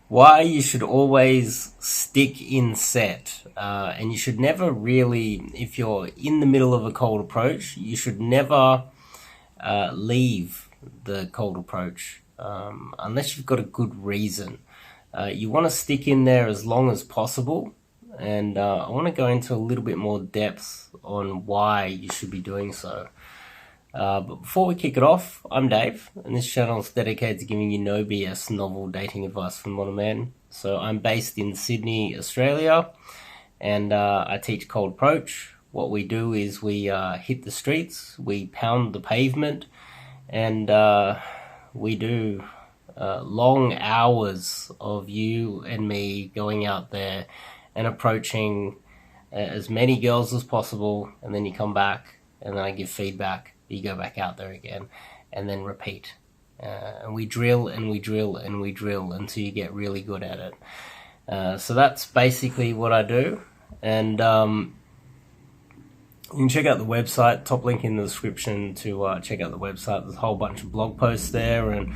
Why you should always stick in set, and you should never really, if you're in the middle of a cold approach, you should never leave the cold approach unless you've got a good reason. You want to stick in there as long as possible, and I want to go into a little bit more depth on why you should be doing so. But before we kick it off, I'm Dave, and this channel is dedicated to giving you no BS novel dating advice from modern men. So I'm based in Sydney, Australia, and I teach cold approach. What we do is we hit the streets, we pound the pavement, and we do long hours of you and me going out there and approaching as many girls as possible, and then you come back, and then I give feedback. You go back out there again, and then repeat. And we drill and we drill and we drill until you get really good at it. So that's basically what I do. And you can check out the website, top link in the description to check out the website. There's a whole bunch of blog posts there, and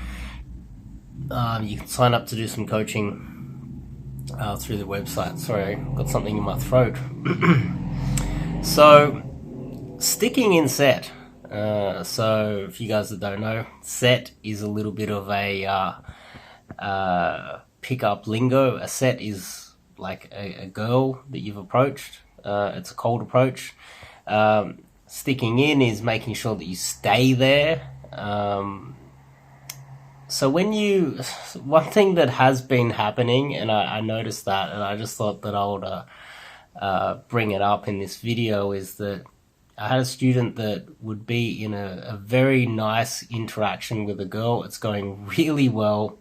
you can sign up to do some coaching through the website. Sorry, I've got something in my throat. So, sticking in set. So, if you guys that don't know, set is a little bit of a pick-up lingo. A set is like a girl that you've approached. It's a cold approach. Sticking in is making sure that you stay there. So one thing that has been happening, and I noticed that, and I just thought that I would bring it up in this video, is that I had a student that would be in a very nice interaction with a girl. It's going really well.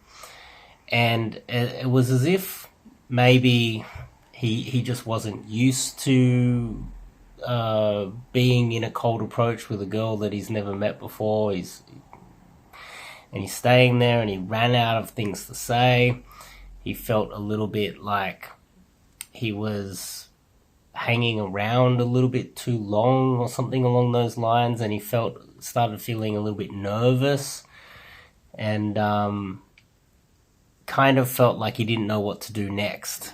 And it was as if maybe he just wasn't used to being in a cold approach with a girl that he's never met before. He's staying there, and he ran out of things to say. He felt a little bit like he was hanging around a little bit too long or something along those lines, and he started feeling a little bit nervous, and kind of felt like he didn't know what to do next.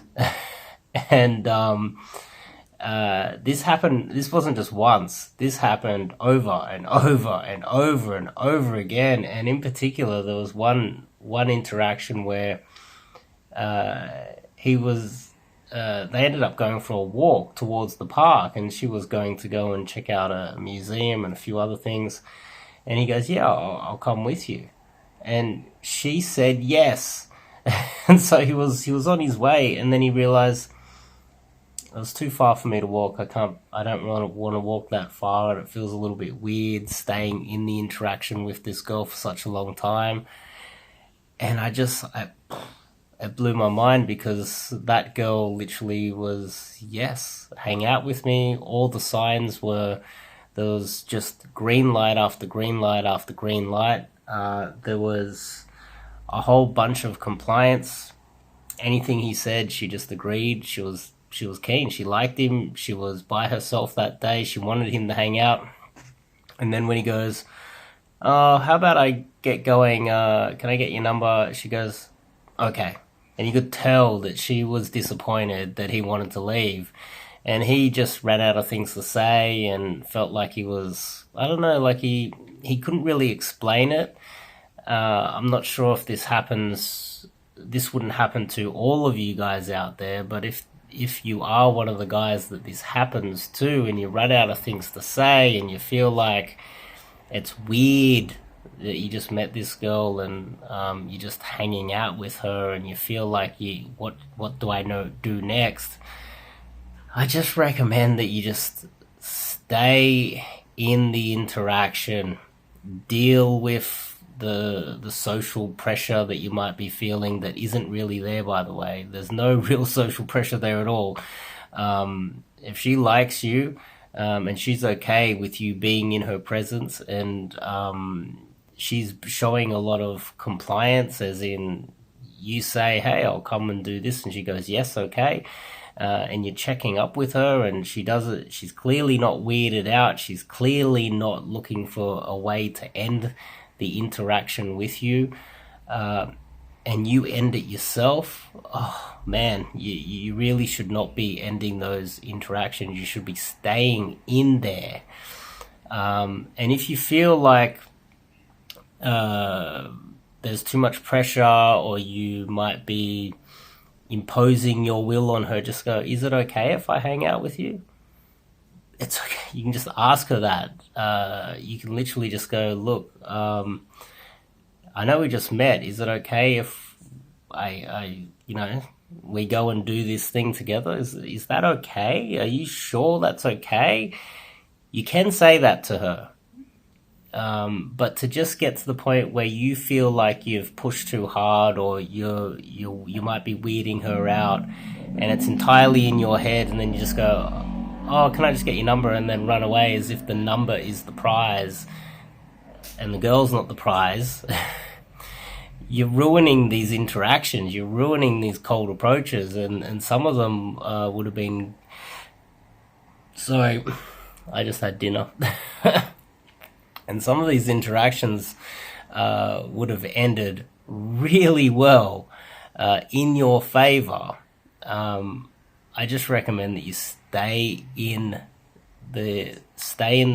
And this wasn't just once. This happened over and over and over and over again. And in particular, there was one interaction where they ended up going for a walk towards the park, and she was going to go and check out a museum and a few other things. And he goes, "Yeah, I'll come with you." And she said yes. And so he was on his way, and then he realized it was too far for me to walk. I don't really want to walk that far, and it feels a little bit weird staying in the interaction with this girl for such a long time. And it blew my mind, because that girl literally was, yes, hang out with me. All the signs were, there was just green light after green light after green light. There was a whole bunch of compliance. Anything he said, she just agreed. She was keen. She liked him. She was by herself that day. She wanted him to hang out. And then when he goes, "Oh, how about I get going? Can I get your number?" She goes, "Okay." And you could tell that she was disappointed that he wanted to leave. And he just ran out of things to say and felt like he was, I don't know, like he couldn't really explain it. I'm not sure if this wouldn't happen to all of you guys out there, but if you are one of the guys that this happens to, and you run out of things to say, and you feel like it's weird that you just met this girl, and you're just hanging out with her, and you feel like what do I do next? I just recommend that you just stay in the interaction, deal with the social pressure that you might be feeling that isn't really there, by the way. There's no real social pressure there at all. If she likes you, and she's okay with you being in her presence, and she's showing a lot of compliance, as in you say, "Hey, I'll come and do this," and she goes, "Yes, okay." And you're checking up with her, and she does it. She's clearly not weirded out. She's clearly not looking for a way to end the interaction with you. and you end it yourself, oh man, you really should not be ending those interactions. You should be staying in there. And if you feel like there's too much pressure, or you might be imposing your will on her, just go, is it okay if I hang out with you? It's okay. You can just ask her that. You can literally just go, look, I know we just met. Is it okay if we go and do this thing together? Is that okay? Are you sure that's okay? You can say that to her. But to just get to the point where you feel like you've pushed too hard, or you might be weirding her out, and it's entirely in your head, and then you just go, oh, can I just get your number, and then run away as if the number is the prize and the girl's not the prize. You're ruining these interactions. You're ruining these cold approaches, and some of them would have been. Sorry, I just had dinner. And some of these interactions would have ended really well in your favor. I just recommend that you stay in the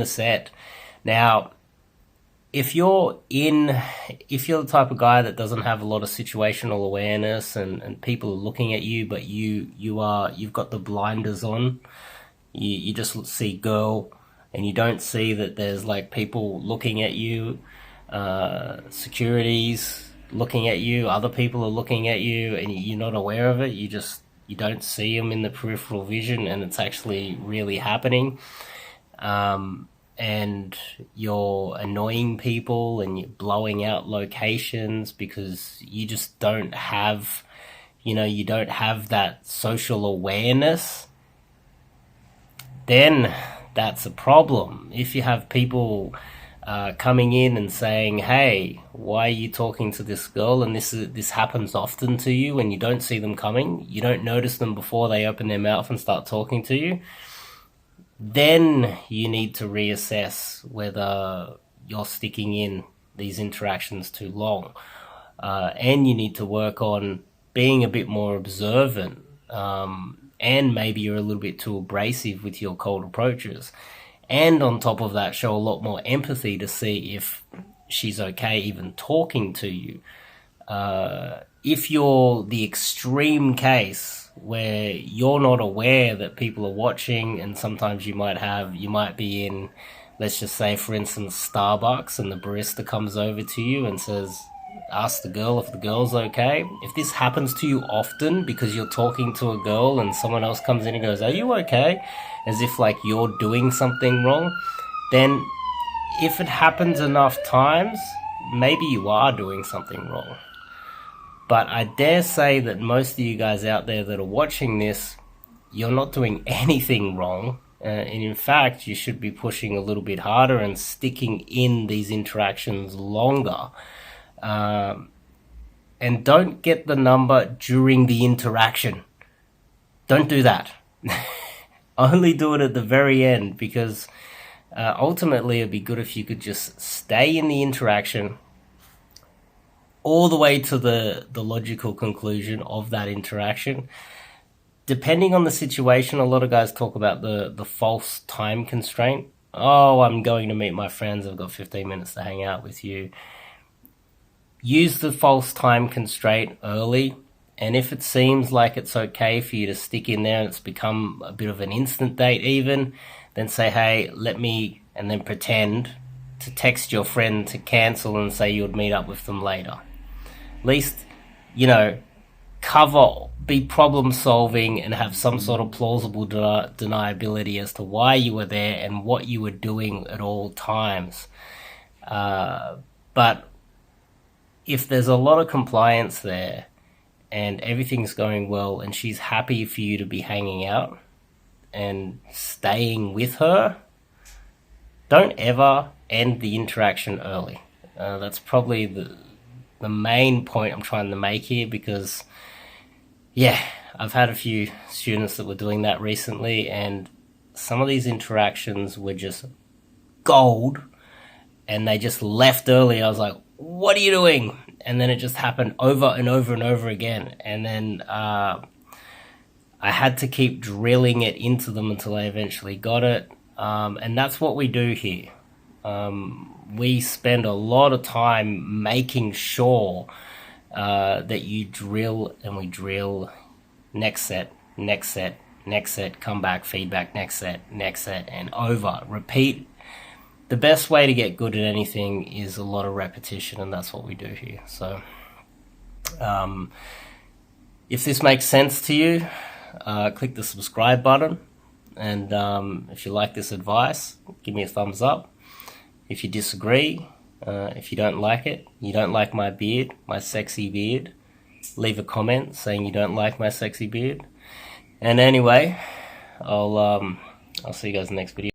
set. Now, if you're the type of guy that doesn't have a lot of situational awareness, and people are looking at you, but you've got the blinders on, you just see girl, and you don't see that there's like people looking at you, securities looking at you, other people are looking at you, and you're not aware of it. You don't see them in the peripheral vision, and it's actually really happening. And you're annoying people, and you're blowing out locations because you just don't have, you don't have that social awareness. Then that's a problem. If you have people coming in and saying, hey, why are you talking to this girl, and this happens often to you, and you don't see them coming, you don't notice them before they open their mouth and start talking to you, then you need to reassess whether you're sticking in these interactions too long. And you need to work on being a bit more observant, and maybe you're a little bit too abrasive with your cold approaches. And on top of that, show a lot more empathy to see if she's okay even talking to you. If you're the extreme case where you're not aware that people are watching, and sometimes you might be in, let's just say, for instance, Starbucks, and the barista comes over to you and ask the girl if the girl's okay. If this happens to you often because you're talking to a girl and someone else comes in and goes, are you okay? As if like you're doing something wrong, then if it happens enough times, maybe you are doing something wrong. But I dare say that most of you guys out there that are watching this, you're not doing anything wrong. And in fact, you should be pushing a little bit harder and sticking in these interactions longer. And don't get the number during the interaction. Don't do that. Only do it at the very end, because ultimately it'd be good if you could just stay in the interaction all the way to the logical conclusion of that interaction. Depending on the situation, a lot of guys talk about the false time constraint. Oh, I'm going to meet my friends, I've got 15 minutes to hang out with you. Use the false time constraint early, and if it seems like it's okay for you to stick in there and it's become a bit of an instant date even, then say, hey, and then pretend to text your friend to cancel and say you'd meet up with them later. At least, be problem solving and have some sort of plausible deniability as to why you were there and what you were doing at all times. But if there's a lot of compliance there and everything's going well and she's happy for you to be hanging out and staying with her, don't ever end the interaction early. That's probably the main point I'm trying to make here, because I've had a few students that were doing that recently, and some of these interactions were just gold, and they just left early. I was like, what are you doing? then it just happened over and over and over again. And then I had to keep drilling it into them until I eventually got it. And that's what we do here. We spend a lot of time making sure that you drill, and we drill next set, next set, next set, come back, feedback, next set, and over. Repeat. The best way to get good at anything is a lot of repetition, and that's what we do here. So, if this makes sense to you, click the subscribe button, and if you like this advice, give me a thumbs up. If you disagree, if you don't like it, you don't like my beard, my sexy beard, leave a comment saying you don't like my sexy beard. And anyway, I'll see you guys in the next video.